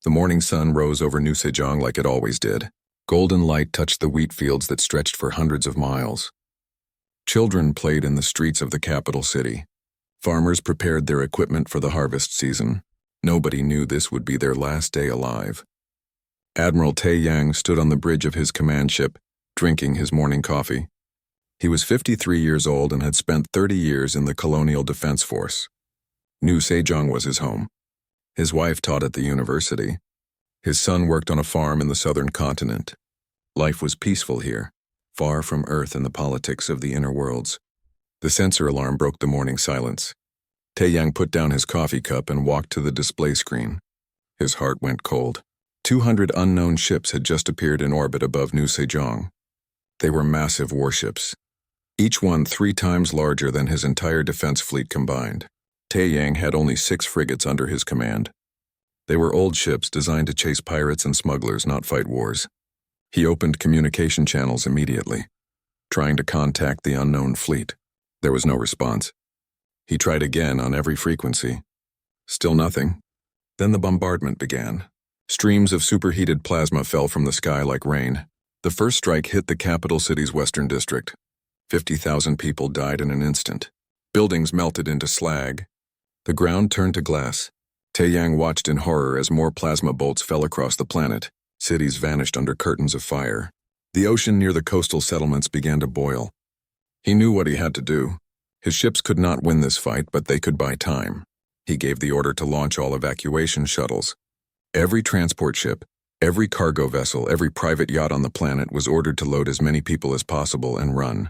The morning sun rose over New Sejong like it always did. Golden light touched the wheat fields that stretched for hundreds of miles. Children played in the streets of the capital city. Farmers prepared their equipment for the harvest season. Nobody knew this would be their last day alive. Admiral Tae-yang stood on the bridge of his command ship, drinking his morning coffee. He was 53 years old and had spent 30 years in the Colonial Defense Force. New Sejong was his home. His wife taught at the university. His son worked on a farm in the southern continent. Life was peaceful here, far from Earth and the politics of the inner worlds. The sensor alarm broke the morning silence. Tae-yang put down his coffee cup and walked to the display screen. His heart went cold. 200 unknown ships had just appeared in orbit above New Sejong. They were massive warships, each one 3 times larger than his entire defense fleet combined. Tae-yang had only 6 frigates under his command. They were old ships designed to chase pirates and smugglers, not fight wars. He opened communication channels immediately, trying to contact the unknown fleet. There was no response. He tried again on every frequency. Still nothing. Then the bombardment began. Streams of superheated plasma fell from the sky like rain. The first strike hit the capital city's western district. 50,000 people died in an instant. Buildings melted into slag. The ground turned to glass. Tae-yang watched in horror as more plasma bolts fell across the planet. Cities vanished under curtains of fire. The ocean near the coastal settlements began to boil. He knew what he had to do. His ships could not win this fight, but they could buy time. He gave the order to launch all evacuation shuttles. Every transport ship, every cargo vessel, every private yacht on the planet was ordered to load as many people as possible and run.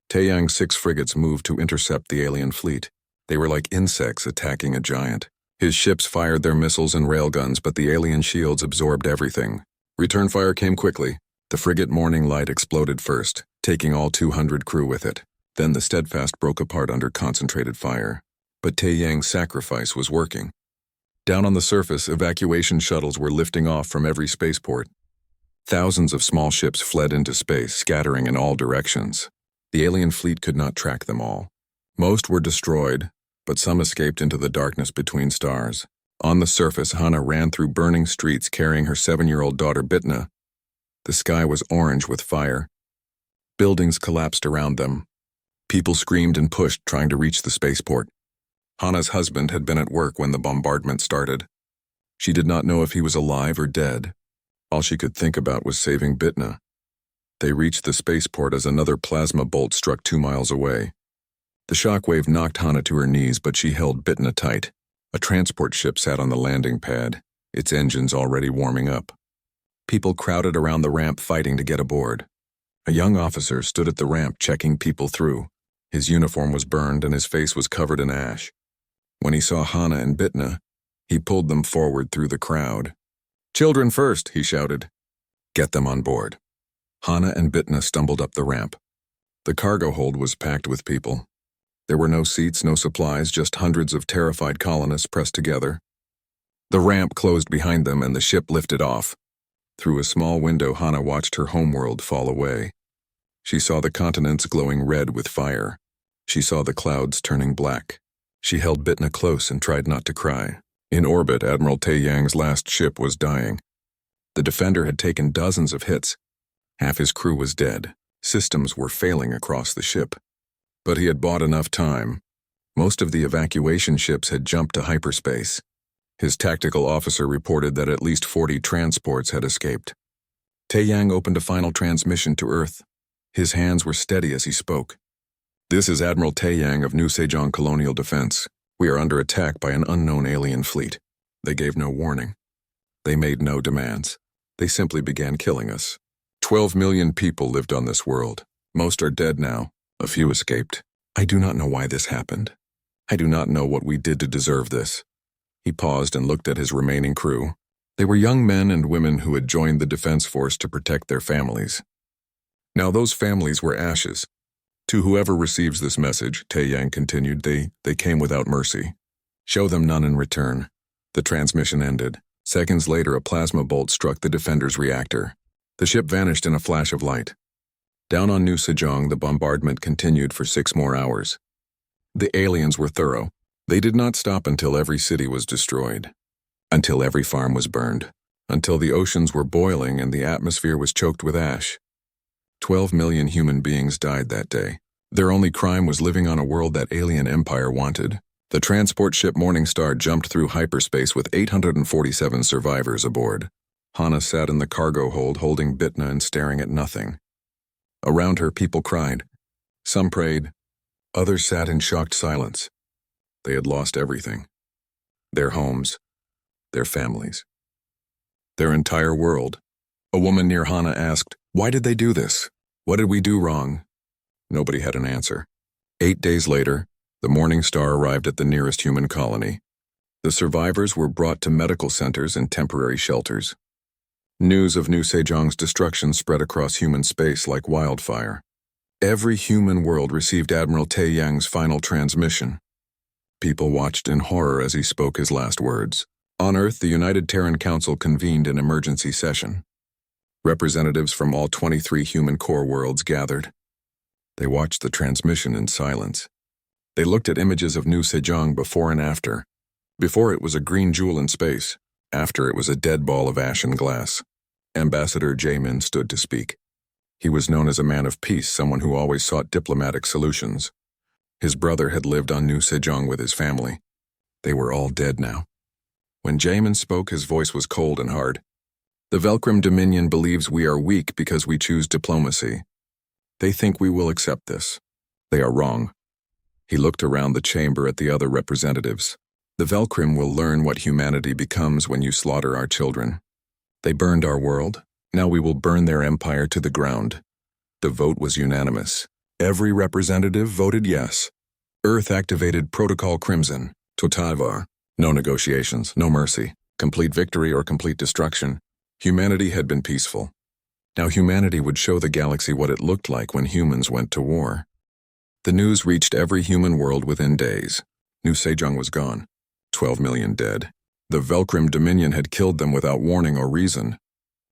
Tae-yang's 6 frigates moved to intercept the alien fleet. They were like insects attacking a giant. His ships fired their missiles and railguns, but the alien shields absorbed everything. Return fire came quickly. The frigate Morning Light exploded first, taking all 200 crew with it. Then the Steadfast broke apart under concentrated fire. But Tae-yang's sacrifice was working. Down on the surface, evacuation shuttles were lifting off from every spaceport. Thousands of small ships fled into space, scattering in all directions. The alien fleet could not track them all. Most were destroyed, but some escaped into the darkness between stars. On the surface, Hana ran through burning streets carrying her 7-year-old daughter Bitna. The sky was orange with fire. Buildings collapsed around them. People screamed and pushed, trying to reach the spaceport. Hana's husband had been at work when the bombardment started. She did not know if he was alive or dead. All she could think about was saving Bitna. They reached the spaceport as another plasma bolt struck 2 miles away. The shockwave knocked Hana to her knees, but she held Bitna tight. A transport ship sat on the landing pad, its engines already warming up. People crowded around the ramp fighting to get aboard. A young officer stood at the ramp checking people through. His uniform was burned and his face was covered in ash. When he saw Hana and Bitna, he pulled them forward through the crowd. "Children first," he shouted. "Get them on board." Hana and Bitna stumbled up the ramp. The cargo hold was packed with people. There were no seats, no supplies, just hundreds of terrified colonists pressed together. The ramp closed behind them and the ship lifted off. Through a small window, Hana watched her homeworld fall away. She saw the continents glowing red with fire. She saw the clouds turning black. She held Bitna close and tried not to cry. In orbit, Admiral Tae-yang's last ship was dying. The Defender had taken dozens of hits. Half his crew was dead. Systems were failing across the ship. But he had bought enough time. Most of the evacuation ships had jumped to hyperspace. His tactical officer reported that at least 40 transports had escaped. Tae-yang opened a final transmission to Earth. His hands were steady as he spoke. "This is Admiral Tae-yang of New Sejong Colonial Defense. We are under attack by an unknown alien fleet. They gave no warning. They made no demands. They simply began killing us. 12 million people lived on this world. Most are dead now. A few escaped. I do not know why this happened. I do not know what we did to deserve this." He paused and looked at his remaining crew. They were young men and women who had joined the defense force to protect their families. Now those families were ashes. To whoever receives this message, Tae-yang continued, they came without mercy. Show them none in return. The transmission ended. Seconds later, a plasma bolt struck the Defender's reactor. The ship vanished in a flash of light. Down on New Sejong, the bombardment continued for 6 more hours. The aliens were thorough. They did not stop until every city was destroyed. until every farm was burned, until the oceans were boiling and the atmosphere was choked with ash. 12 million human beings died that day. Their only crime was living on a world that alien empire wanted. The transport ship Morningstar jumped through hyperspace with 847 survivors aboard. Hana sat in the cargo hold holding Bitna and staring at nothing. Around her, people cried. Some prayed. Others sat in shocked silence. They had lost everything. Their homes, their families, their entire world. A woman near Hana asked, "Why did they do this? What did we do wrong?" Nobody had an answer. 8 days later, the Morningstar arrived at the nearest human colony. The survivors were brought to medical centers and temporary shelters. News of New Sejong's destruction spread across human space like wildfire. Every human world received Admiral Tae Yang's final transmission. People watched in horror as he spoke his last words. On Earth, the United Terran Council convened an emergency session. Representatives from all 23 human core worlds gathered. They watched the transmission in silence. They looked at images of New Sejong before and after. Before, it was a green jewel in space. After, it was a dead ball of ash and glass. Ambassador Jaemin stood to speak. He was known as a man of peace, someone who always sought diplomatic solutions. His brother had lived on New Sejong with his family. They were all dead now. When Jaemin spoke, his voice was cold and hard. The Velcrim Dominion believes we are weak because we choose diplomacy. They think we will accept this. They are wrong. He looked around the chamber at the other representatives. The Velcrim will learn what humanity becomes when you slaughter our children. They burned our world. Now we will burn their empire to the ground. The vote was unanimous. Every representative voted yes. Earth activated Protocol Crimson. Totavar. No negotiations, no mercy. Complete victory or complete destruction. Humanity had been peaceful. Now humanity would show the galaxy what it looked like when humans went to war. The news reached every human world within days. New Sejong was gone. 12 million dead. The Velcrim Dominion had killed them without warning or reason.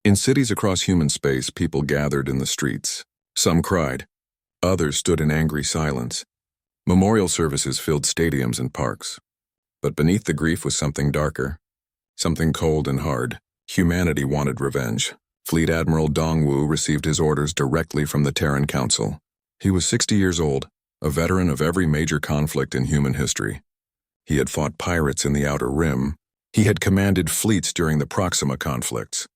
In cities across human space, people gathered in the streets. Some cried. Others stood in angry silence. Memorial services filled stadiums and parks. But beneath the grief was something darker. Something cold and hard. Humanity wanted revenge. Fleet Admiral Dongwu received his orders directly from the Terran Council. He was 60 years old, a veteran of every major conflict in human history. He had fought pirates in the Outer Rim. He had commanded fleets during the Proxima conflicts.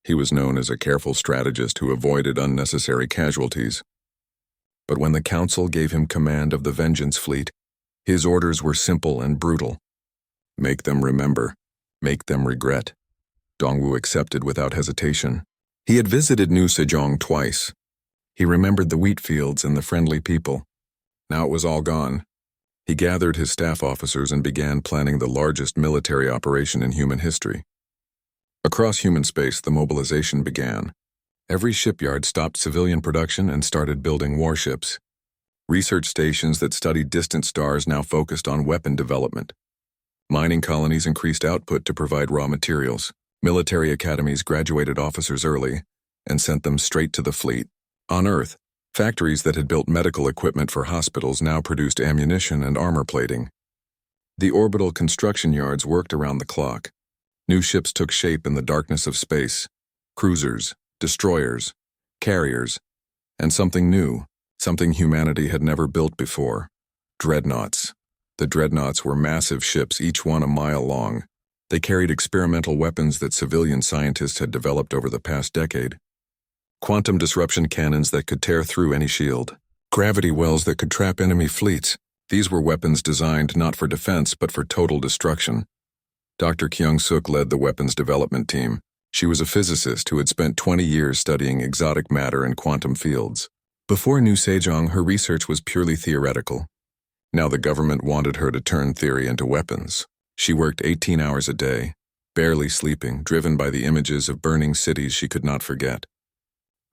He was known as a careful strategist who avoided unnecessary casualties. But when the Council gave him command of the Vengeance Fleet, his orders were simple and brutal. Make them remember. Make them regret. Dongwu accepted without hesitation. He had visited New Sejong twice. He remembered the wheat fields and the friendly people. Now it was all gone. He gathered his staff officers and began planning the largest military operation in human history. Across human space, the mobilization began. Every shipyard stopped civilian production and started building warships. Research stations that studied distant stars now focused on weapon development. Mining colonies increased output to provide raw materials. Military academies graduated officers early and sent them straight to the fleet. On Earth, factories that had built medical equipment for hospitals now produced ammunition and armor plating. The orbital construction yards worked around the clock. New ships took shape in the darkness of space. Cruisers, destroyers, carriers, and something new, something humanity had never built before. Dreadnoughts. The dreadnoughts were massive ships, each one a mile long. They carried experimental weapons that civilian scientists had developed over the past decade. Quantum disruption cannons that could tear through any shield. Gravity wells that could trap enemy fleets. These were weapons designed not for defense but for total destruction. Dr. Kyung-suk led the weapons development team. She was a physicist who had spent 20 years studying exotic matter and quantum fields. Before New Sejong, her research was purely theoretical. Now the government wanted her to turn theory into weapons. She worked 18 hours a day, barely sleeping, driven by the images of burning cities she could not forget.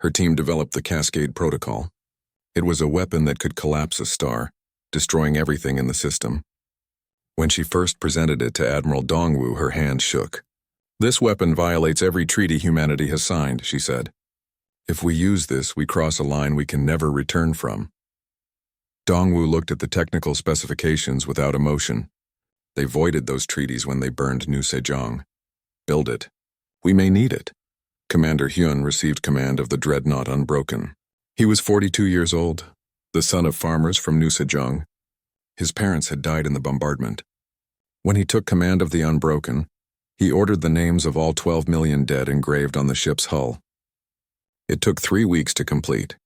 Her team developed the Cascade Protocol. It was a weapon that could collapse a star, destroying everything in the system. When she first presented it to Admiral Dongwu, her hand shook. "This weapon violates every treaty humanity has signed," she said. "If we use this, we cross a line we can never return from." Dongwu looked at the technical specifications without emotion. They voided those treaties when they burned New Sejong. Build it. We may need it. Commander Hyun received command of the dreadnought Unbroken. He was 42 years old, the son of farmers from New Sejong. His parents had died in the bombardment. When he took command of the Unbroken, he ordered the names of all 12 million dead engraved on the ship's hull. It took 3 weeks to complete.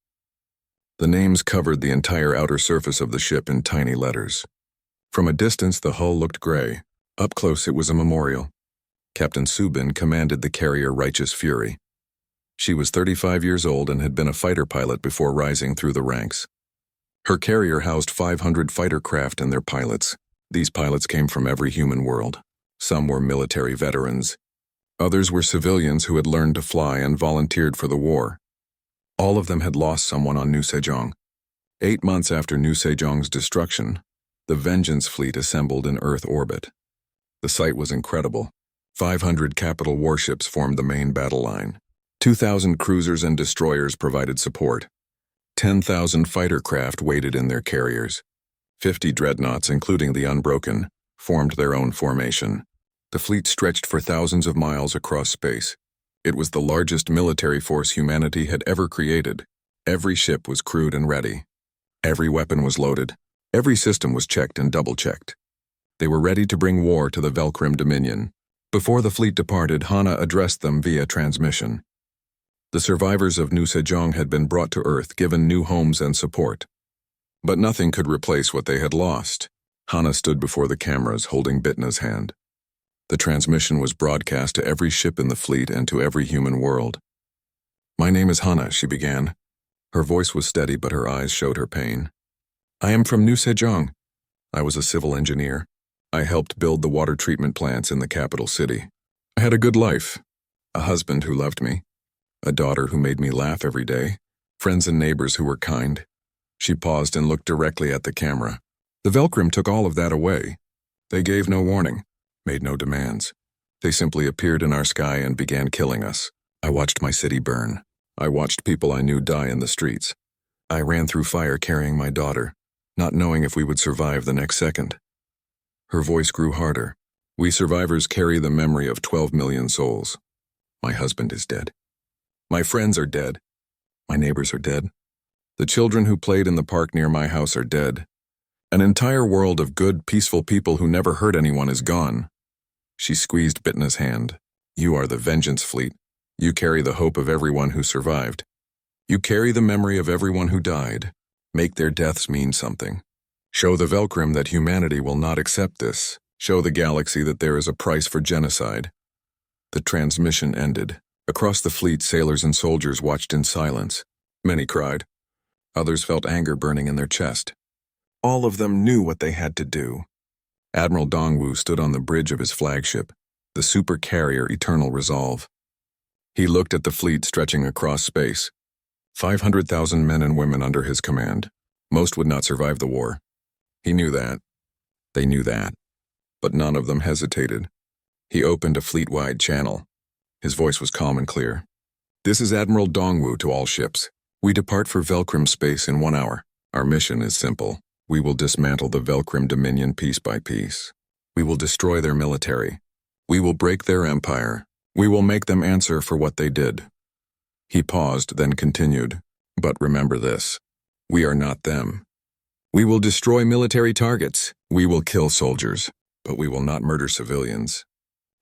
The names covered the entire outer surface of the ship in tiny letters. From a distance, the hull looked gray. Up close, it was a memorial. Captain Subin commanded the carrier Righteous Fury. She was 35 years old and had been a fighter pilot before rising through the ranks. Her carrier housed 500 fighter craft and their pilots. These pilots came from every human world. Some were military veterans. Others were civilians who had learned to fly and volunteered for the war. All of them had lost someone on New Sejong. 8 months after New Sejong's destruction, the Vengeance fleet assembled in Earth orbit. The sight was incredible. 500 capital warships formed the main battle line. 2,000 cruisers and destroyers provided support. 10,000 fighter craft waited in their carriers. 50 dreadnoughts, including the Unbroken, formed their own formation. The fleet stretched for thousands of miles across space. It was the largest military force humanity had ever created. Every ship was crewed and ready. Every weapon was loaded. Every system was checked and double-checked. They were ready to bring war to the Velcrim Dominion. Before the fleet departed, Hana addressed them via transmission. The survivors of New Sejong had been brought to Earth, given new homes and support. But nothing could replace what they had lost. Hana stood before the cameras, holding Bitna's hand. The transmission was broadcast to every ship in the fleet and to every human world. "My name is Hana," she began. Her voice was steady, but her eyes showed her pain. "I am from New Sejong. I was a civil engineer. I helped build the water treatment plants in the capital city. I had a good life, a husband who loved me, a daughter who made me laugh every day, friends and neighbors who were kind." She paused and looked directly at the camera. "The Velcrim took all of that away. They gave no warning, made no demands. They simply appeared in our sky and began killing us. I watched my city burn. I watched people I knew die in the streets. I ran through fire carrying my daughter, not knowing if we would survive the next second." Her voice grew harder. "We survivors carry the memory of 12 million souls. My husband is dead. My friends are dead. My neighbors are dead. The children who played in the park near my house are dead. An entire world of good, peaceful people who never hurt anyone is gone." She squeezed Bitna's hand. "You are the Vengeance fleet. You carry the hope of everyone who survived. You carry the memory of everyone who died. Make their deaths mean something. Show the Velcrim that humanity will not accept this. Show the galaxy that there is a price for genocide." The transmission ended. Across the fleet, sailors and soldiers watched in silence. Many cried. Others felt anger burning in their chest. All of them knew what they had to do. Admiral Dongwu stood on the bridge of his flagship, the super carrier Eternal Resolve. He looked at the fleet stretching across space. 500,000 men and women under his command. Most would not survive the war. He knew that. They knew that. But none of them hesitated. He opened a fleet-wide channel. His voice was calm and clear. "This is Admiral Dongwu to all ships. We depart for Velcrim space in 1 hour. Our mission is simple. We will dismantle the Velcrim Dominion piece by piece. We will destroy their military. We will break their empire. We will make them answer for what they did." He paused, then continued. "But remember this. We are not them. We will destroy military targets. We will kill soldiers. But we will not murder civilians.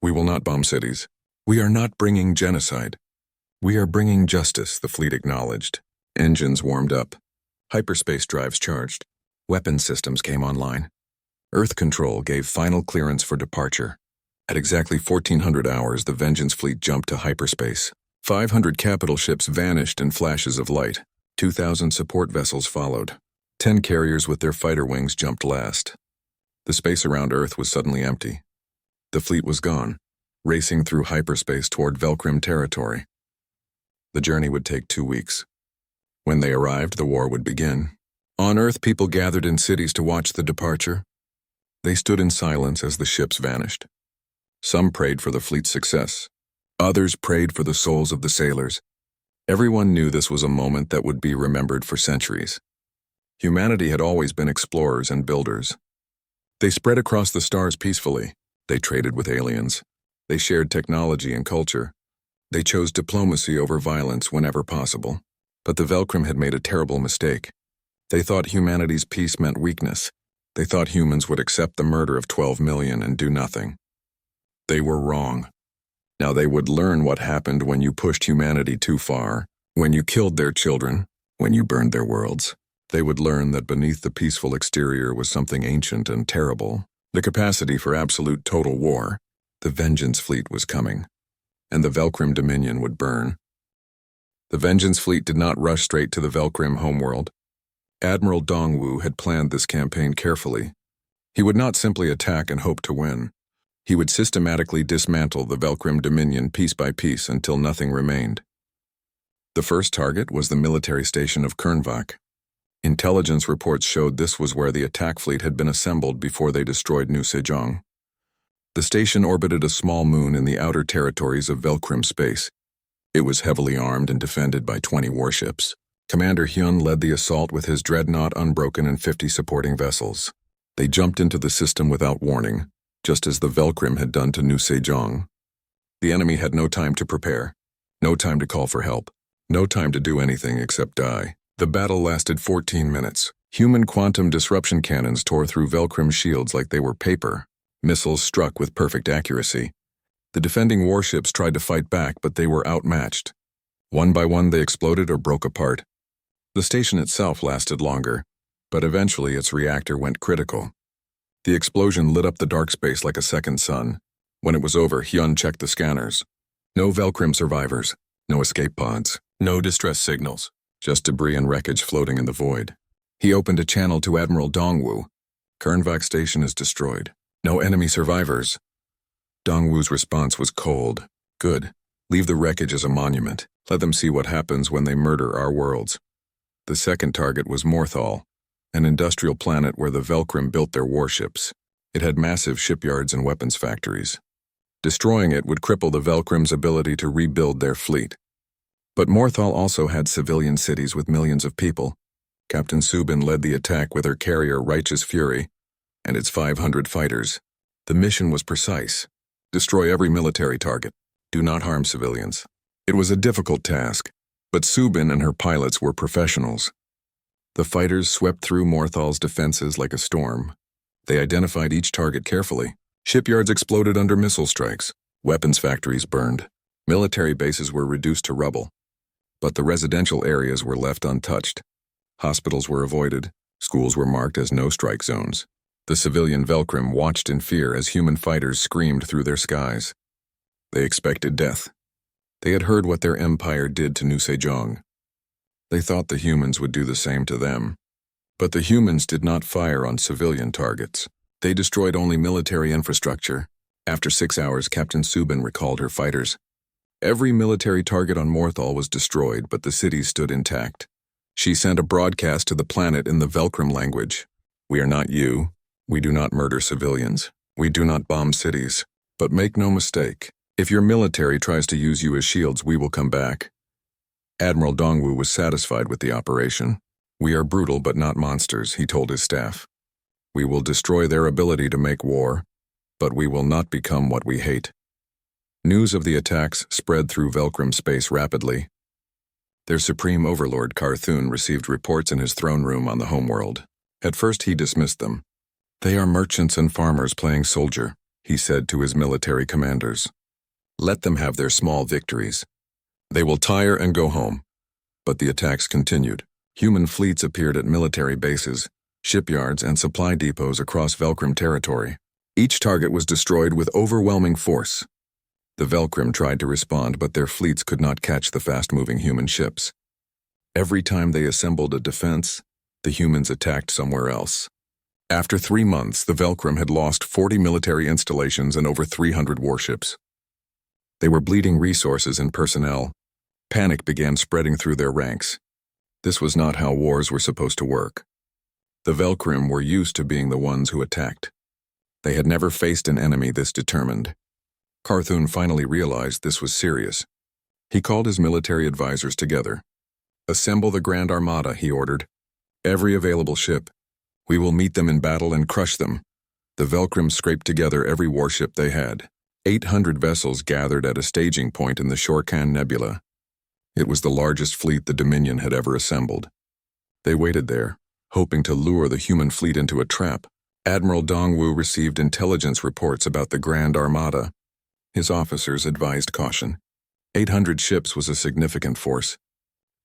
We will not bomb cities. We are not bringing genocide. We are bringing justice," the fleet acknowledged. Engines warmed up. Hyperspace drives charged. Weapon systems came online. Earth Control gave final clearance for departure. At exactly 1400 hours, the Vengeance fleet jumped to hyperspace. 500 capital ships vanished in flashes of light. 2,000 support vessels followed. 10 carriers with their fighter wings jumped last. The space around Earth was suddenly empty. The fleet was gone, racing through hyperspace toward Velcrim territory. The journey would take 2 weeks. When they arrived, the war would begin. On Earth, people gathered in cities to watch the departure. They stood in silence as the ships vanished. Some prayed for the fleet's success. Others prayed for the souls of the sailors. Everyone knew this was a moment that would be remembered for centuries. Humanity had always been explorers and builders. They spread across the stars peacefully. They traded with aliens. They shared technology and culture. They chose diplomacy over violence whenever possible. But the Velcrim had made a terrible mistake. They thought humanity's peace meant weakness. They thought humans would accept the murder of 12 million and do nothing. They were wrong. Now they would learn what happened when you pushed humanity too far, when you killed their children, when you burned their worlds. They would learn that beneath the peaceful exterior was something ancient and terrible, the capacity for absolute total war. The Vengeance Fleet was coming, and the Velcrim Dominion would burn. The Vengeance Fleet did not rush straight to the Velcrim homeworld. Admiral Dongwu had planned this campaign carefully. He would not simply attack and hope to win. He would systematically dismantle the Velcrim Dominion piece by piece until nothing remained. The first target was the military station of Kernvak. Intelligence reports showed this was where the attack fleet had been assembled before they destroyed New Sejong. The station orbited a small moon in the outer territories of Velcrim space. It was heavily armed and defended by 20 warships. Commander Hyun led the assault with his dreadnought Unbroken and 50 supporting vessels. They jumped into the system without warning, just as the Velcrim had done to New Sejong. The enemy had no time to prepare, no time to call for help, no time to do anything except die. The battle lasted 14 minutes. Human quantum disruption cannons tore through Velcrim shields like they were paper. Missiles struck with perfect accuracy. The defending warships tried to fight back, but they were outmatched. One by one they exploded or broke apart. The station itself lasted longer, but eventually its reactor went critical. The explosion lit up the dark space like a second sun. When it was over, Hyun checked the scanners. No Velcrim survivors, no escape pods, no distress signals, just debris and wreckage floating in the void. He opened a channel to Admiral Dongwu. Kernvak station is destroyed. No enemy survivors. Dongwu's response was cold. Good. Leave the wreckage as a monument. Let them see what happens when they murder our worlds. The second target was Morthal, an industrial planet where the Velcrim built their warships. It had massive shipyards and weapons factories. Destroying it would cripple the Velcrim's ability to rebuild their fleet. But Morthal also had civilian cities with millions of people. Captain Subin led the attack with her carrier Righteous Fury and its 500 fighters. The mission was precise. Destroy every military target. Do not harm civilians. It was a difficult task, but Subin and her pilots were professionals. The fighters swept through Morthal's defenses like a storm. They identified each target carefully. Shipyards exploded under missile strikes. Weapons factories burned. Military bases were reduced to rubble. But the residential areas were left untouched. Hospitals were avoided. Schools were marked as no-strike zones. The civilian Velcrim watched in fear as human fighters screamed through their skies. They expected death. They had heard what their empire did to New Sejong. They thought the humans would do the same to them. But the humans did not fire on civilian targets. They destroyed only military infrastructure. After 6 hours, Captain Subin recalled her fighters. Every military target on Morthal was destroyed, but the cities stood intact. She sent a broadcast to the planet in the Velcrim language. We are not you. We do not murder civilians. We do not bomb cities. But make no mistake, if your military tries to use you as shields, we will come back. Admiral Dongwu was satisfied with the operation. We are brutal but not monsters, he told his staff. We will destroy their ability to make war, but we will not become what we hate. News of the attacks spread through Velcrim space rapidly. Their supreme overlord Carthun received reports in his throne room on the homeworld. At first he dismissed them. They are merchants and farmers playing soldier, he said to his military commanders. Let them have their small victories. They will tire and go home. But the attacks continued. Human fleets appeared at military bases, shipyards, and supply depots across Velcrim territory. Each target was destroyed with overwhelming force. The Velcrim tried to respond, but their fleets could not catch the fast-moving human ships. Every time they assembled a defense, the humans attacked somewhere else. After 3 months, the Velcrim had lost 40 military installations and over 300 warships. They were bleeding resources and personnel. Panic began spreading through their ranks. This was not how wars were supposed to work. The Velcrim were used to being the ones who attacked. They had never faced an enemy this determined. Carthun finally realized this was serious. He called his military advisors together. Assemble the Grand Armada, he ordered. Every available ship. We will meet them in battle and crush them. The Velcrim scraped together every warship they had. 800 vessels gathered at a staging point in the Shorkan Nebula. It was the largest fleet the Dominion had ever assembled. They waited there, hoping to lure the human fleet into a trap. Admiral Dongwu received intelligence reports about the Grand Armada. His officers advised caution. 800 ships was a significant force,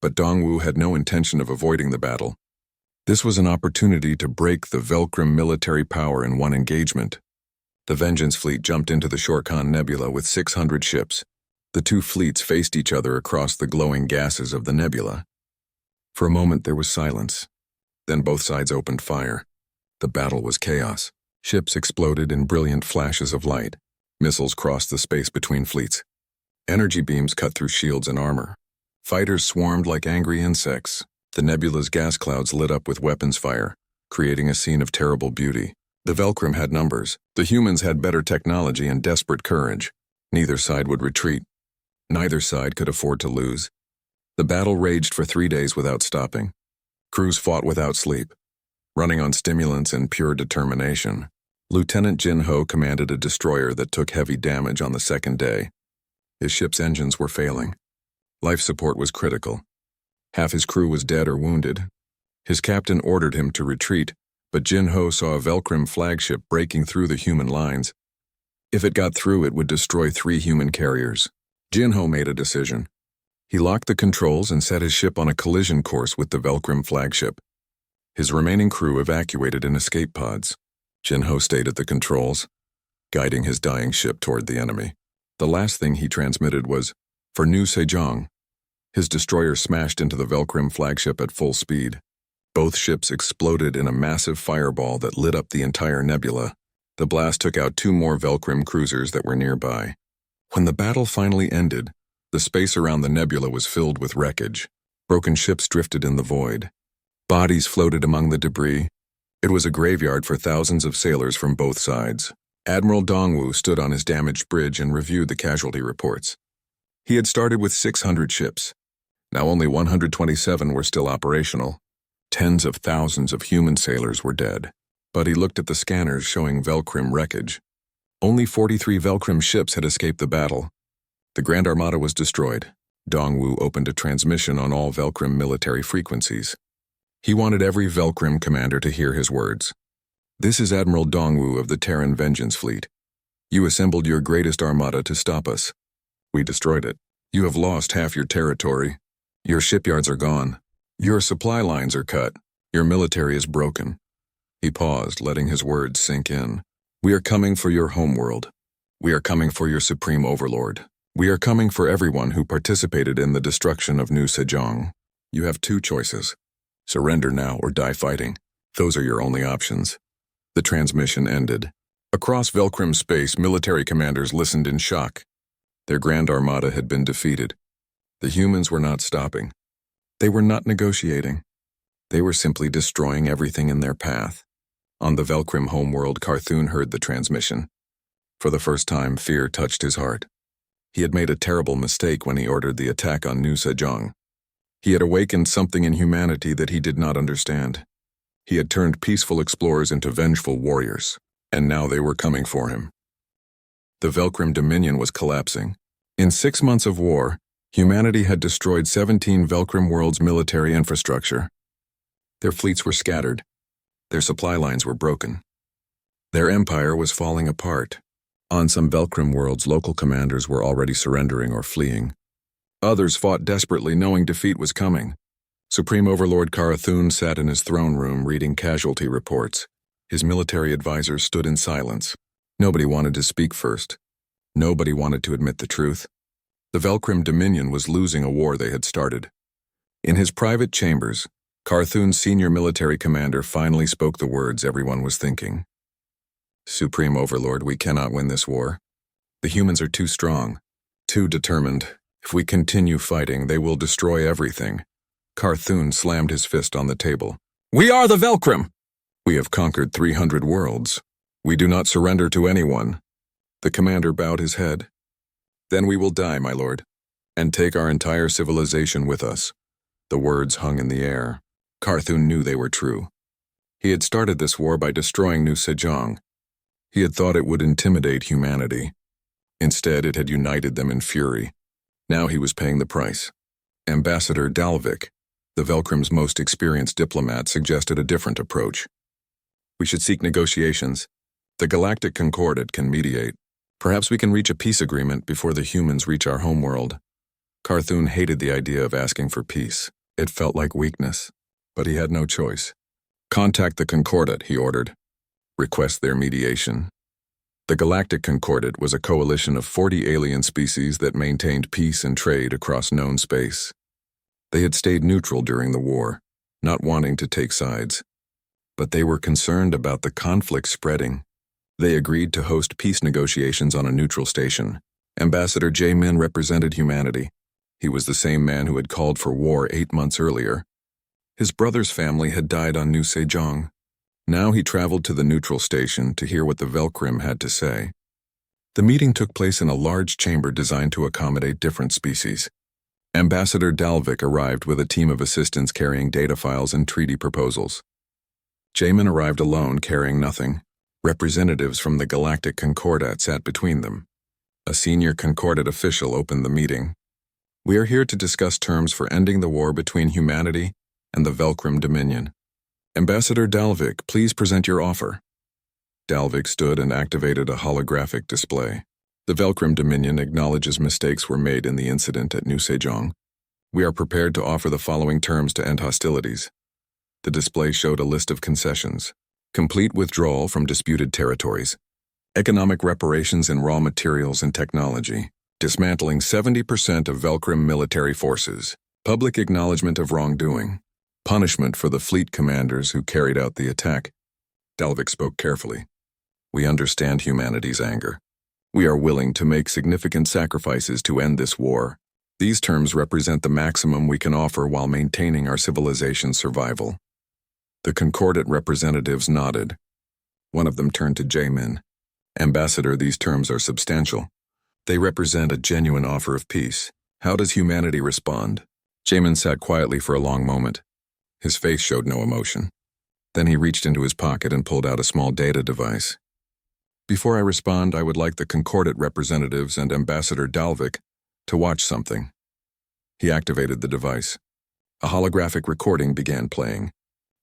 but Dongwu had no intention of avoiding the battle. This was an opportunity to break the Velcrim military power in one engagement. The Vengeance fleet jumped into the Shorkan Nebula with 600 ships. The two fleets faced each other across the glowing gases of the nebula. For a moment there was silence. Then both sides opened fire. The battle was chaos. Ships exploded in brilliant flashes of light. Missiles crossed the space between fleets. Energy beams cut through shields and armor. Fighters swarmed like angry insects. The nebula's gas clouds lit up with weapons fire, creating a scene of terrible beauty. The Velcrim had numbers. The humans had better technology and desperate courage. Neither side would retreat. Neither side could afford to lose. The battle raged for 3 days without stopping. Crews fought without sleep, running on stimulants and pure determination. Lieutenant Jin Ho commanded a destroyer that took heavy damage on the second day. His ship's engines were failing. Life support was critical. Half his crew was dead or wounded. His captain ordered him to retreat, but Jin Ho saw a Velcrim flagship breaking through the human lines. If it got through, it would destroy 3 human carriers. Jin Ho made a decision. He locked the controls and set his ship on a collision course with the Velcrim flagship. His remaining crew evacuated in escape pods. Jin Ho stayed at the controls, guiding his dying ship toward the enemy. The last thing he transmitted was, "For New Sejong." His destroyer smashed into the Velcrim flagship at full speed. Both ships exploded in a massive fireball that lit up the entire nebula. The blast took out 2 more Velcrim cruisers that were nearby. When the battle finally ended, the space around the nebula was filled with wreckage. Broken ships drifted in the void. Bodies floated among the debris. It was a graveyard for thousands of sailors from both sides. Admiral Dongwu stood on his damaged bridge and reviewed the casualty reports. He had started with 600 ships. Now only 127 were still operational. Tens of thousands of human sailors were dead. But he looked at the scanners showing Velcrim wreckage. Only 43 Velcrim ships had escaped the battle. The Grand Armada was destroyed. Dongwu opened a transmission on all Velcrim military frequencies. He wanted every Velcrim commander to hear his words. "This is Admiral Dongwu of the Terran Vengeance Fleet. You assembled your greatest armada to stop us. We destroyed it. You have lost half your territory. Your shipyards are gone. Your supply lines are cut. Your military is broken." He paused, letting his words sink in. "We are coming for your homeworld. We are coming for your supreme overlord. We are coming for everyone who participated in the destruction of New Sejong. You have 2 choices. Surrender now or die fighting. Those are your only options." The transmission ended. Across Velcrim space, military commanders listened in shock. Their Grand Armada had been defeated. The humans were not stopping. They were not negotiating. They were simply destroying everything in their path. On the Velcrim homeworld, Carthun heard the transmission. For the first time, fear touched his heart. He had made a terrible mistake when he ordered the attack on New Sejong. He had awakened something in humanity that he did not understand. He had turned peaceful explorers into vengeful warriors, and now they were coming for him. The Velcrim Dominion was collapsing. In 6 months of war, humanity had destroyed 17 Velcrim worlds' military infrastructure. Their fleets were scattered. Their supply lines were broken. Their empire was falling apart. On some Velcrim worlds, local commanders were already surrendering or fleeing. Others fought desperately, knowing defeat was coming. Supreme Overlord Karathun sat in his throne room reading casualty reports. His military advisors stood in silence. Nobody wanted to speak first. Nobody wanted to admit the truth. The Velcrim Dominion was losing a war they had started. In his private chambers, Carthun's senior military commander finally spoke the words everyone was thinking. "Supreme Overlord, we cannot win this war. The humans are too strong, too determined. If we continue fighting, they will destroy everything." Carthun slammed his fist on the table. "We are the Velcrim! We have conquered 300 worlds. We do not surrender to anyone." The commander bowed his head. "Then we will die, my lord, and take our entire civilization with us." The words hung in the air. Carthun knew they were true. He had started this war by destroying New Sejong. He had thought it would intimidate humanity. Instead, it had united them in fury. Now he was paying the price. Ambassador Dalvik, the Velcrim's most experienced diplomat, suggested a different approach. We should seek negotiations. The Galactic Concordat can mediate. Perhaps we can reach a peace agreement before the humans reach our homeworld. Carthun hated the idea of asking for peace. It felt like weakness, but he had no choice. Contact the Concordat, he ordered. Request their mediation. The Galactic Concordat was a coalition of 40 alien species that maintained peace and trade across known space. They had stayed neutral during the war, not wanting to take sides. But they were concerned about the conflict spreading. They agreed to host peace negotiations on a neutral station. Ambassador Jamin represented humanity. He was the same man who had called for war 8 months earlier. His brother's family had died on New Sejong. Now he traveled to the neutral station to hear what the Velcrim had to say. The meeting took place in a large chamber designed to accommodate different species. Ambassador Dalvik arrived with a team of assistants carrying data files and treaty proposals. Jamin arrived alone, carrying nothing. Representatives from the Galactic Concordat sat between them. A senior Concordat official opened the meeting. We are here to discuss terms for ending the war between humanity and the Velcrim Dominion. Ambassador Dalvik, please present your offer. Dalvik stood and activated a holographic display. The Velcrim Dominion acknowledges mistakes were made in the incident at New Sejong. We are prepared to offer the following terms to end hostilities. The display showed a list of concessions. Complete withdrawal from disputed territories. Economic reparations in raw materials and technology. Dismantling 70% of Velcrim military forces. Public acknowledgement of wrongdoing. Punishment for the fleet commanders who carried out the attack. Dalvik spoke carefully. We understand humanity's anger. We are willing to make significant sacrifices to end this war. These terms represent the maximum we can offer while maintaining our civilization's survival. The Concordat representatives nodded. One of them turned to Jamin. Ambassador, these terms are substantial. They represent a genuine offer of peace. How does humanity respond? Jamin sat quietly for a long moment. His face showed no emotion. Then he reached into his pocket and pulled out a small data device. Before I respond, I would like the Concordat representatives and Ambassador Dalvik to watch something. He activated the device. A holographic recording began playing.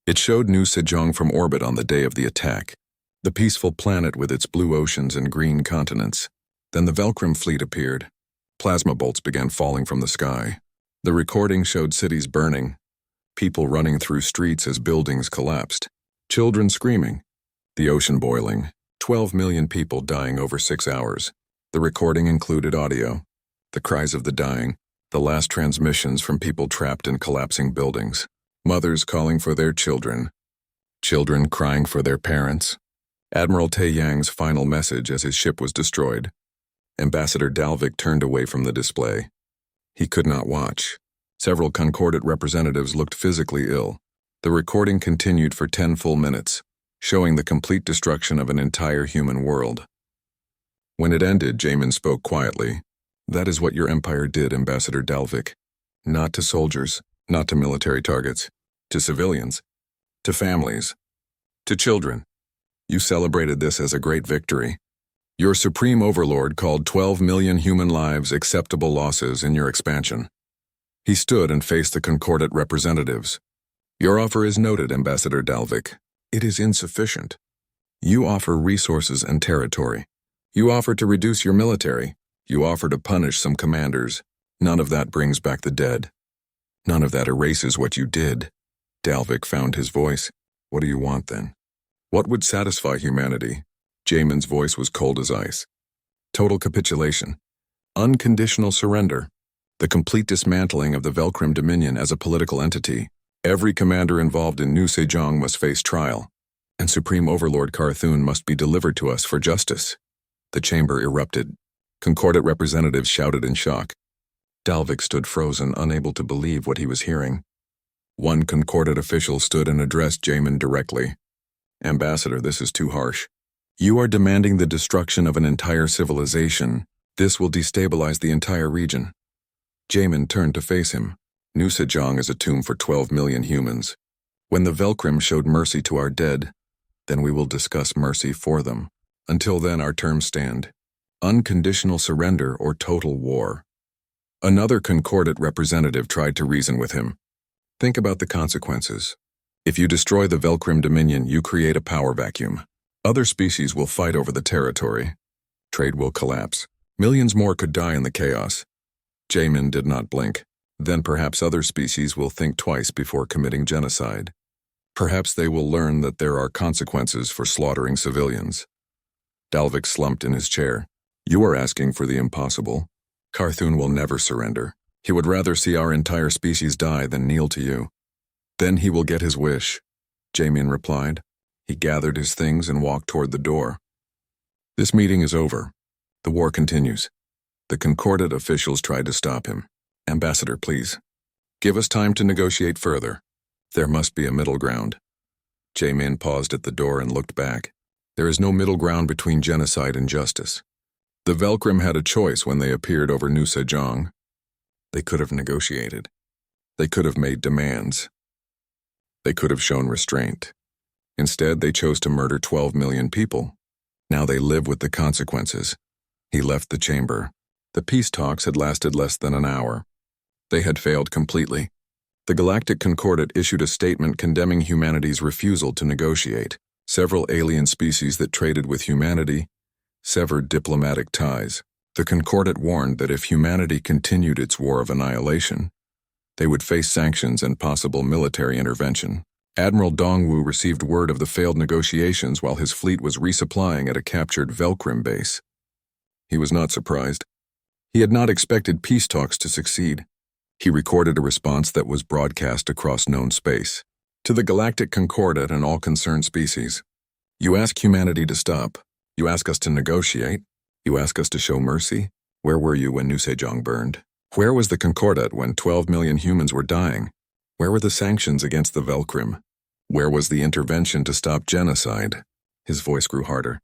It showed New Sejong from orbit on the day of the attack, the peaceful planet with its blue oceans and green continents. Then the Velcrim fleet appeared. Plasma bolts began falling from the sky. The recording showed cities burning, people running through streets as buildings collapsed, children screaming, the ocean boiling, 12 million people dying over 6 hours. The recording included audio, the cries of the dying, the last transmissions from people trapped in collapsing buildings, mothers calling for their children, children crying for their parents. Admiral Taeyang's final message as his ship was destroyed. Ambassador Dalvik turned away from the display. He could not watch. Several Concordat representatives looked physically ill. The recording continued for 10 full minutes, showing the complete destruction of an entire human world. When it ended, Jamin spoke quietly. That is what your empire did, Ambassador Dalvik. Not to soldiers, not to military targets, to civilians, to families, to children. You celebrated this as a great victory. Your supreme overlord called 12 million human lives acceptable losses in your expansion. He stood and faced the Concordat representatives. Your offer is noted, Ambassador Dalvik. It is insufficient. You offer resources and territory. You offer to reduce your military. You offer to punish some commanders. None of that brings back the dead. None of that erases what you did. Dalvik found his voice. What do you want then? What would satisfy humanity? Jamin's voice was cold as ice. Total capitulation. Unconditional surrender. The complete dismantling of the Velcrim Dominion as a political entity. Every commander involved in New Sejong must face trial, and Supreme Overlord Carthun must be delivered to us for justice. The chamber erupted. Concordat representatives shouted in shock. Dalvik stood frozen, unable to believe what he was hearing. One Concordat official stood and addressed Jamin directly. Ambassador, this is too harsh. You are demanding the destruction of an entire civilization. This will destabilize the entire region. Jamin turned to face him. New Sejong is a tomb for 12 million humans. When the Velcrim showed mercy to our dead, then we will discuss mercy for them. Until then, our terms stand. unconditional surrender or total war. Another Concordat representative tried to reason with him. Think about the consequences. If you destroy the Velcrim Dominion, you create a power vacuum. Other species will fight over the territory. Trade will collapse. Millions more could die in the chaos. Jamin did not blink. Then perhaps other species will think twice before committing genocide. Perhaps they will learn that there are consequences for slaughtering civilians. Dalvik slumped in his chair. You are asking for the impossible. Carthun will never surrender. He would rather see our entire species die than kneel to you. Then he will get his wish, Jamin replied. He gathered his things and walked toward the door. This meeting is over. The war continues. The Concordat officials tried to stop him. Ambassador, please. Give us time to negotiate further. There must be a middle ground. Jamin paused at the door and looked back. There is no middle ground between genocide and justice. The Velcrim had a choice when they appeared over New Sejong. They could have negotiated. They could have made demands. They could have shown restraint. Instead, they chose to murder 12 million people. Now they live with the consequences. He left the chamber. The peace talks had lasted less than an hour. They had failed completely. The Galactic Concordat issued a statement condemning humanity's refusal to negotiate. Several alien species that traded with humanity severed diplomatic ties. The Concordat warned that if humanity continued its war of annihilation, they would face sanctions and possible military intervention. Admiral Dongwu received word of the failed negotiations while his fleet was resupplying at a captured Velcrim base. He was not surprised. He had not expected peace talks to succeed. He recorded a response that was broadcast across known space. To the Galactic Concordat and all concerned species, you ask humanity to stop. You ask us to negotiate. You ask us to show mercy. Where were you when New Sejong burned? Where was the Concordat when 12 million humans were dying? Where were the sanctions against the Velcrim? Where was the intervention to stop genocide? His voice grew harder.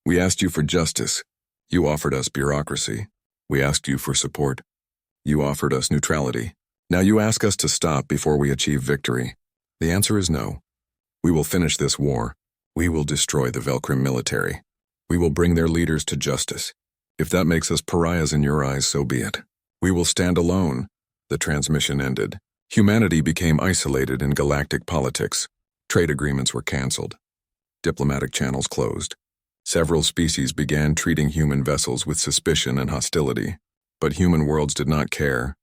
We asked you for justice. You offered us bureaucracy. We asked you for support. You offered us neutrality. Now you ask us to stop before we achieve victory. The answer is no. We will finish this war. We will destroy the Velcrim military. We will bring their leaders to justice. If that makes us pariahs in your eyes, so be it. We will stand alone. The transmission ended. Humanity became isolated in galactic politics. Trade agreements were canceled. Diplomatic channels closed. Several species began treating human vessels with suspicion and hostility. But human worlds did not care.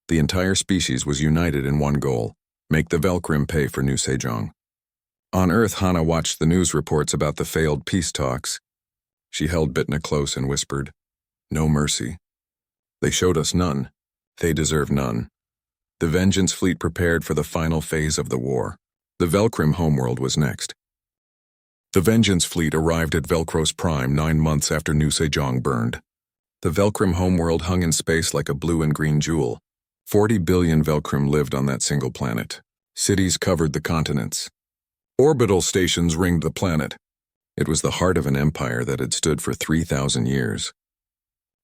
The entire species was united in one goal: make the Velcrim pay for New Sejong. On Earth, Hana watched the news reports about the failed peace talks. She held Bitna close and whispered, "No mercy. They showed us none. They deserve none." The Vengeance fleet prepared for the final phase of the war. The Velcrim homeworld was next. The Vengeance fleet arrived at Velcros Prime 9 months after New Sejong burned. The Velcrim homeworld hung in space like a blue and green jewel. 40 billion Velcrim lived on that single planet. Cities covered the continents. Orbital stations ringed the planet. It was the heart of an empire that had stood for 3,000 years.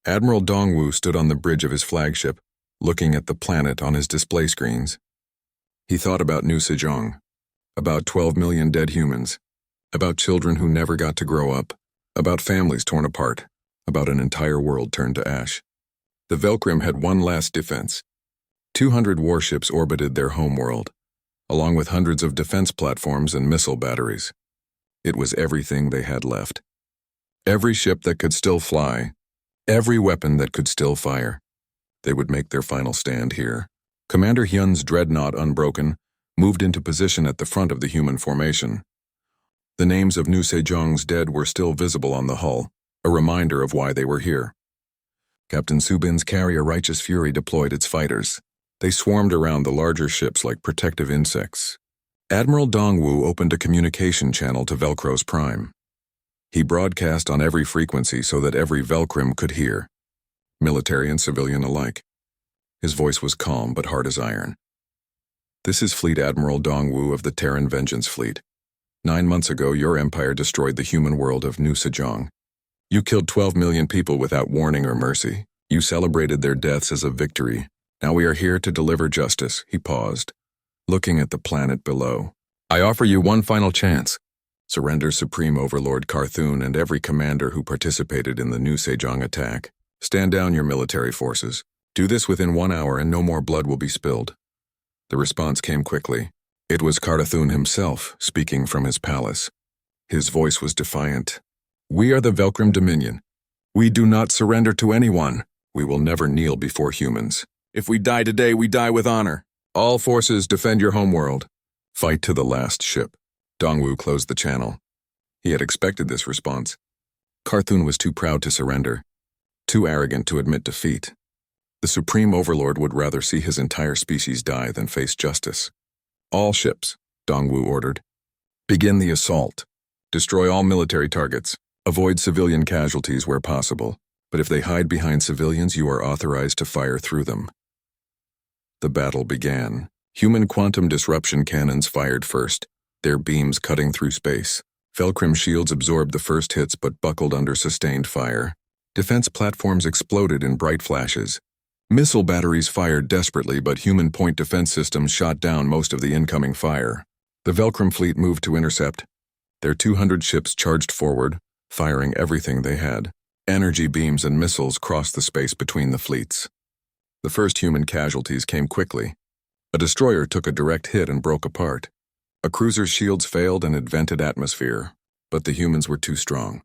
Admiral Dongwu stood on the bridge of his flagship, looking at the planet on his display screens. He thought about New Sejong, about 12 million dead humans, about children who never got to grow up, about families torn apart, about an entire world turned to ash. The Velcrim had one last defense. 200 warships orbited their homeworld, along with hundreds of defense platforms and missile batteries. It was everything they had left. Every ship that could still fly, every weapon that could still fire. They would make their final stand here. Commander Hyun's dreadnought, Unbroken, moved into position at the front of the human formation. The names of New Sejong's dead were still visible on the hull, a reminder of why they were here. Captain Subin's carrier Righteous Fury deployed its fighters. They swarmed around the larger ships like protective insects. Admiral Dongwu opened a communication channel to Velcros Prime. He broadcast on every frequency so that every Velcrim could hear, military and civilian alike. His voice was calm but hard as iron. This is Fleet Admiral Dongwu of the Terran Vengeance Fleet. 9 months ago, your empire destroyed the human world of New Sejong. You killed 12 million people without warning or mercy. You celebrated their deaths as a victory. Now we are here to deliver justice. He paused, looking at the planet below. I offer you one final chance. Surrender Supreme Overlord Carthun and every commander who participated in the New Sejong attack. Stand down your military forces. Do this within 1 hour and no more blood will be spilled. The response came quickly. It was Carthun himself, speaking from his palace. His voice was defiant. We are the Velcrum Dominion. We do not surrender to anyone. We will never kneel before humans. If we die today, we die with honor. All forces defend your homeworld. Fight to the last ship. Dongwu closed the channel. He had expected this response. Carthun was too proud to surrender, too arrogant to admit defeat. The Supreme Overlord would rather see his entire species die than face justice. All ships, Dongwu ordered. Begin the assault. Destroy all military targets. Avoid civilian casualties where possible, but if they hide behind civilians, you are authorized to fire through them. The battle began. Human quantum disruption cannons fired first, their beams cutting through space. Velcrum shields absorbed the first hits but buckled under sustained fire. Defense platforms exploded in bright flashes. Missile batteries fired desperately, but human point defense systems shot down most of the incoming fire. The Velcrum fleet moved to intercept. Their 200 ships charged forward, firing everything they had. Energy beams and missiles crossed the space between the fleets. The first human casualties came quickly. A destroyer took a direct hit and broke apart. A cruiser's shields failed and it vented atmosphere, but the humans were too strong,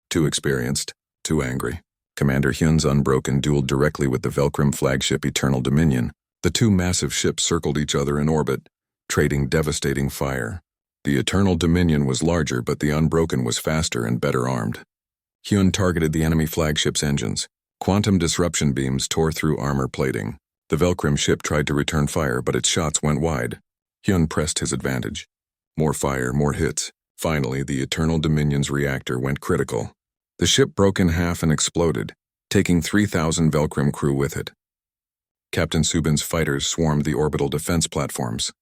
too experienced, too angry. Commander Hyun's Unbroken dueled directly with the Velcrum flagship Eternal Dominion. The two massive ships circled each other in orbit, trading devastating fire. The Eternal Dominion was larger, but the Unbroken was faster and better armed. Hyun targeted the enemy flagship's engines. Quantum disruption beams tore through armor plating. The Velcrum ship tried to return fire, but its shots went wide. Hyun pressed his advantage. More fire, more hits. Finally, the Eternal Dominion's reactor went critical. The ship broke in half and exploded, taking 3,000 Velcrum crew with it. Captain Subin's fighters swarmed the orbital defense platforms.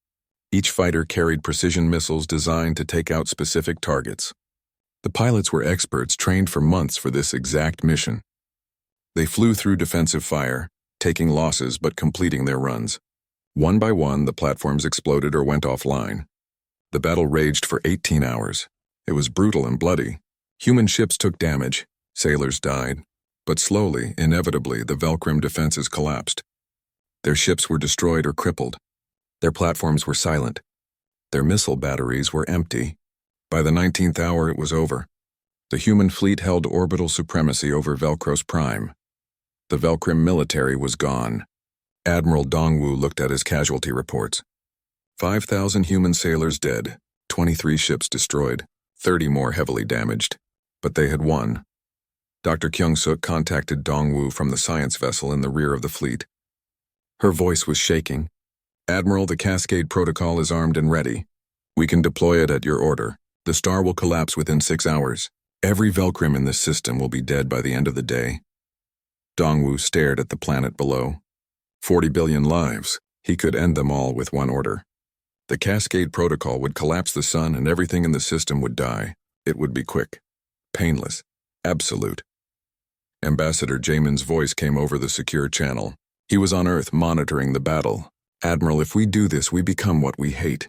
Each fighter carried precision missiles designed to take out specific targets. The pilots were experts trained for months for this exact mission. They flew through defensive fire, taking losses but completing their runs. One by one, the platforms exploded or went offline. The battle raged for 18 hours. It was brutal and bloody. Human ships took damage, sailors died, but slowly, inevitably, the Velcrum defenses collapsed. Their ships were destroyed or crippled. Their platforms were silent. Their missile batteries were empty. By the 19th hour, it was over. The human fleet held orbital supremacy over Velcros Prime. The Velcrum military was gone. Admiral Dongwu looked at his casualty reports. 5,000 human sailors dead, 23 ships destroyed, 30 more heavily damaged. But they had won. Dr. Kyung-suk contacted Dongwu from the science vessel in the rear of the fleet. Her voice was shaking. Admiral, the Cascade Protocol is armed and ready. We can deploy it at your order. The star will collapse within 6 hours. Every Velcrum in this system will be dead by the end of the day. Dongwu stared at the planet below. 40 billion lives. He could end them all with one order. The Cascade Protocol would collapse the sun and everything in the system would die. It would be quick, painless, absolute. Ambassador Jamin's voice came over the secure channel. He was on Earth monitoring the battle. Admiral, if we do this, we become what we hate.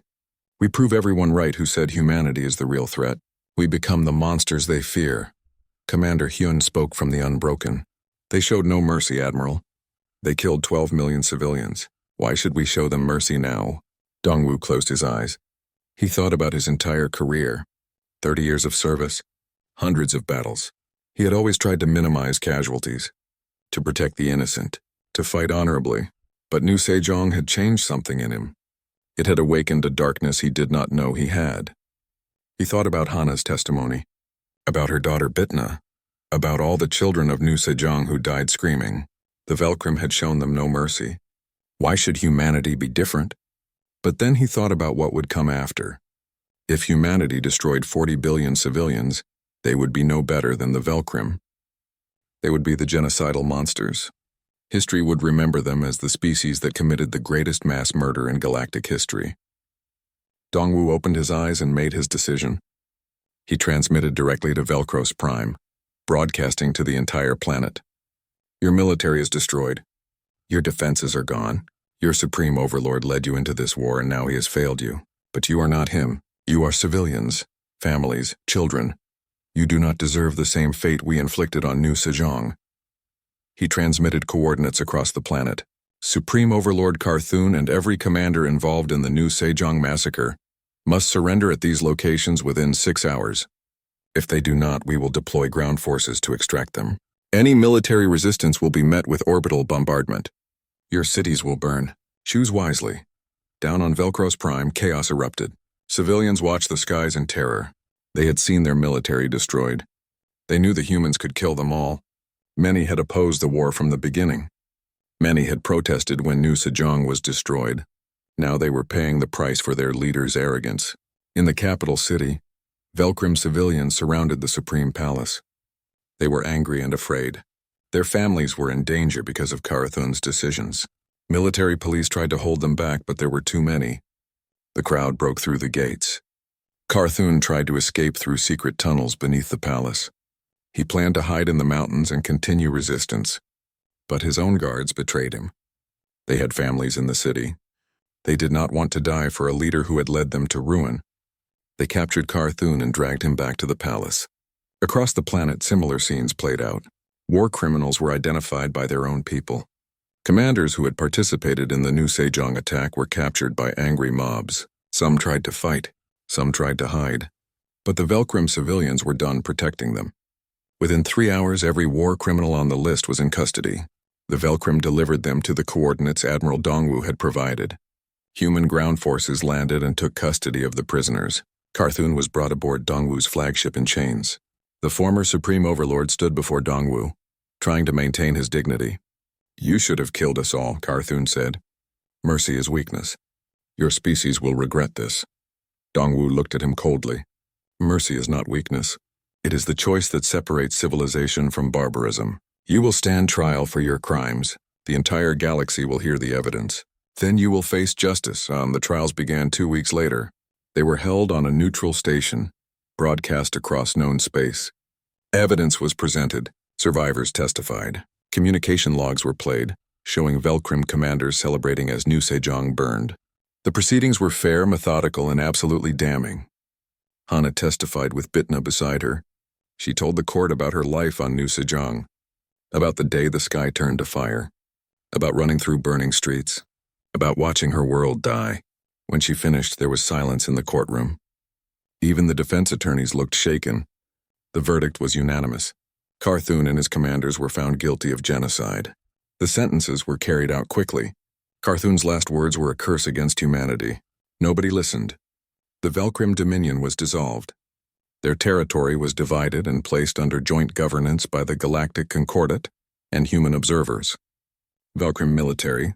We prove everyone right who said humanity is the real threat. We become the monsters they fear. Commander Hyun spoke from the Unbroken. They showed no mercy, Admiral. They killed 12 million civilians. Why should we show them mercy now? Dongwu closed his eyes. He thought about his entire career. 30 years of service, hundreds of battles. He had always tried to minimize casualties, to protect the innocent, to fight honorably. But New Sejong had changed something in him. It had awakened a darkness he did not know he had. He thought about Hana's testimony, about her daughter Bitna, about all the children of New Sejong who died screaming. The Velcrum had shown them no mercy. Why should humanity be different? But then he thought about what would come after. If humanity destroyed 40 billion civilians, they would be no better than the Velcrum. They would be the genocidal monsters. History would remember them as the species that committed the greatest mass murder in galactic history. Dongwu opened his eyes and made his decision. He transmitted directly to Velcros Prime, broadcasting to the entire planet. Your military is destroyed. Your defenses are gone. Your supreme overlord led you into this war and now he has failed you. But you are not him. You are civilians. families, children. You do not deserve the same fate we inflicted on New Sejong. He transmitted coordinates across the planet. Supreme Overlord Carthun and every commander involved in the New Sejong massacre must surrender at these locations within 6 hours. If they do not, we will deploy ground forces to extract them. Any military resistance will be met with orbital bombardment. Your cities will burn. Choose wisely. Down on Velcros Prime, chaos erupted. Civilians watched the skies in terror. They had seen their military destroyed. They knew the humans could kill them all. Many had opposed the war from the beginning. Many had protested when New Sejong was destroyed. Now they were paying the price for their leader's arrogance. In the capital city, Velcrim civilians surrounded the Supreme Palace. They were angry and afraid. Their families were in danger because of Carthun's decisions. Military police tried to hold them back, but there were too many. The crowd broke through the gates. Carthun tried to escape through secret tunnels beneath the palace. He planned to hide in the mountains and continue resistance. But his own guards betrayed him. They had families in the city. They did not want to die for a leader who had led them to ruin. They captured Carthun and dragged him back to the palace. Across the planet, similar scenes played out. War criminals were identified by their own people. Commanders who had participated in the New Sejong attack were captured by angry mobs. Some tried to fight, some tried to hide. But the Velcrim civilians were done protecting them. Within 3 hours, every war criminal on the list was in custody. The Velcrim delivered them to the coordinates Admiral Dongwu had provided. Human ground forces landed and took custody of the prisoners. Carthun was brought aboard Dongwu's flagship in chains. The former Supreme Overlord stood before Dongwu, trying to maintain his dignity. "You should have killed us all," Carthun said. "Mercy is weakness. Your species will regret this." Dongwu looked at him coldly. "Mercy is not weakness. It is the choice that separates civilization from barbarism. You will stand trial for your crimes. The entire galaxy will hear the evidence. Then you will face justice." The trials began 2 weeks later. They were held on a neutral station, broadcast across known space. Evidence was presented. Survivors testified. Communication logs were played, showing Velcrim commanders celebrating as New Sejong burned. The proceedings were fair, methodical, and absolutely damning. Hana testified with Bitna beside her. She told the court about her life on New Sejong, about the day the sky turned to fire, about running through burning streets, about watching her world die. When she finished, there was silence in the courtroom. Even the defense attorneys looked shaken. The verdict was unanimous. Carthun and his commanders were found guilty of genocide. The sentences were carried out quickly. Carthun's last words were a curse against humanity. Nobody listened. The Velcrim Dominion was dissolved. Their territory was divided and placed under joint governance by the Galactic Concordat and human observers. Velcrim military,